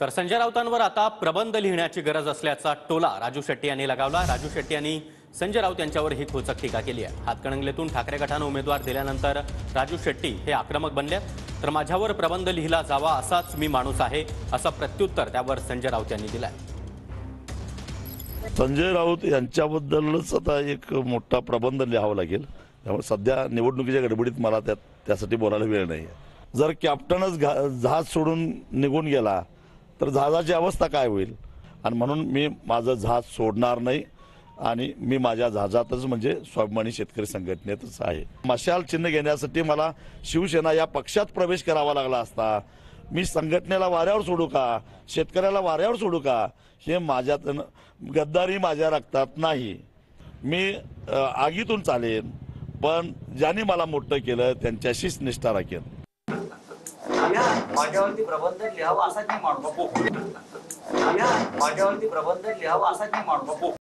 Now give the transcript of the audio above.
तर संजय राऊतांवर आता प्रबंध लिहिण्याची गरज असल्याचा टोला राजू शेट्टी यांनी लगावला। राजू शेट्टी यांनी संजय राऊत यांच्यावर ही खोचक टीका केली आहे। हातकणंगलेतून ठाकरे गटाने उमेदवार दिल्यानंतर राजू शेट्टी हे आक्रमक बनले। तर माझ्यावर प्रबंध लिहिला जावा असाच मी माणूस आहे असं प्रत्युत्तर त्यावर संजय राऊत यांनी दिलंय। संजय राऊत यांच्याबद्दलच आता एक मोठा प्रबंध लिहावा लागेल। त्यामुळे सध्या निवडणुकीच्या गडबडीत मला त्यासाठी बोलायला वेळ नाही। जर कॅप्टनच जहाज सोडून निघून गेला तर जहाजाची अवस्था काय होईल, आणि म्हणून मी माझं जहाज सोडणार नाही आणि मी माझ्या जहाजातच म्हणजे स्वाभिमानी शेतकरी संघटनेतच आहे। मशाल चिन्ह घेण्यासाठी मला शिवसेना या पक्षात प्रवेश करावा लागला असता मी संघटनेला वाऱ्यावर सोडू का, शेतकऱ्याला वाऱ्यावर सोडू का, हे माझ्यात गद्दारी माझ्या रक्तात नाही। मी आगीतून चालेन, पण ज्यांनी मला मोठं केलं त्यांच्याशीच निष्ठा राखेन। माझ्यावरती प्रबंध लिहावा असाच मी माणूस